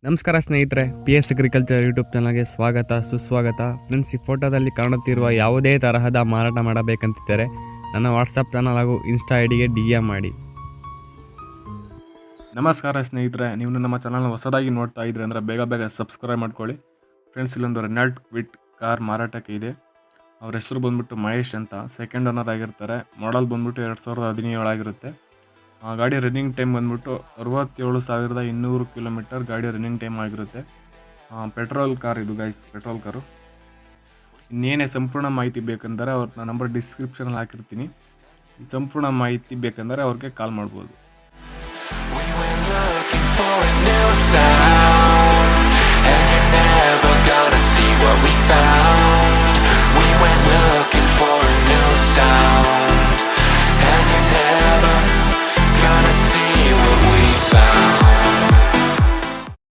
ನಮಸ್ಕಾರ ಸ್ನೇಹಿತರೆ, PS agriculture YouTube ಚಾನಲ್ಗೆ ಸ್ವಾಗತ ಸುಸ್ವಾಗತ. ಫ್ರೆಂಡ್ಸ್, ಈ ಫೋಟೋದಲ್ಲಿ ಕಾಣುತ್ತಿರುವ ಯಾವುದೇ ತರಹದ ಮಾರಾಟ ಮಾಡಬೇಕಂತಿದ್ದರೆ ನನ್ನ ವಾಟ್ಸಪ್ ಚಾನಲ್ ಹಾಗೂ ಇನ್ಸ್ಟಾ ಐಡಿಗೆ DM ಮಾಡಿ. ನಮಸ್ಕಾರ ಸ್ನೇಹಿತರೆ, ನೀವು ನಮ್ಮ ಚಾನಲ್ನ ಹೊಸದಾಗಿ ನೋಡ್ತಾ ಇದ್ರೆ ಅಂದರೆ ಬೇಗ ಸಬ್ಸ್ಕ್ರೈಬ್ ಮಾಡ್ಕೊಳ್ಳಿ. ಫ್ರೆಂಡ್ಸ್, ಇಲ್ಲೊಂದು ರೆನಾಲ್ಟ್ ಕ್ವಿಡ್ ಕಾರ್ ಮಾರಾಟಕ್ಕೆ ಇದೆ. ಅವ್ರ ಹೆಸರು ಬಂದ್ಬಿಟ್ಟು ಮಹೇಶ್ ಅಂತ. ಸೆಕೆಂಡ್ ಓನರ್ ಆಗಿರ್ತಾರೆ. ಮಾಡಲ್ ಬಂದ್ಬಿಟ್ಟು 2017 ಆಗಿರುತ್ತೆ. ಗಾಡಿ ರನ್ನಿಂಗ್ ಟೈಮ್ ಬಂದ್ಬಿಟ್ಟು 67,200 ಕಿಲೋಮೀಟರ್ ಗಾಡಿ ರನ್ನಿಂಗ್ ಟೈಮ್ ಆಗಿರುತ್ತೆ. ಪೆಟ್ರೋಲ್ ಕಾರ್ ಇದು ಗೈಸ್, ಪೆಟ್ರೋಲ್ ಕಾರು. ಇನ್ನೇನೇ ಸಂಪೂರ್ಣ ಮಾಹಿತಿ ಬೇಕಂದರೆ ಅವ್ರ ನಂಬರ್ ಡಿಸ್ಕ್ರಿಪ್ಷನಲ್ಲಿ ಹಾಕಿರ್ತೀನಿ. ಸಂಪೂರ್ಣ ಮಾಹಿತಿ ಬೇಕಂದರೆ ಅವ್ರಿಗೆ ಕಾಲ್ ಮಾಡ್ಬೋದು. For a new sound, and you're never gonna see what we found.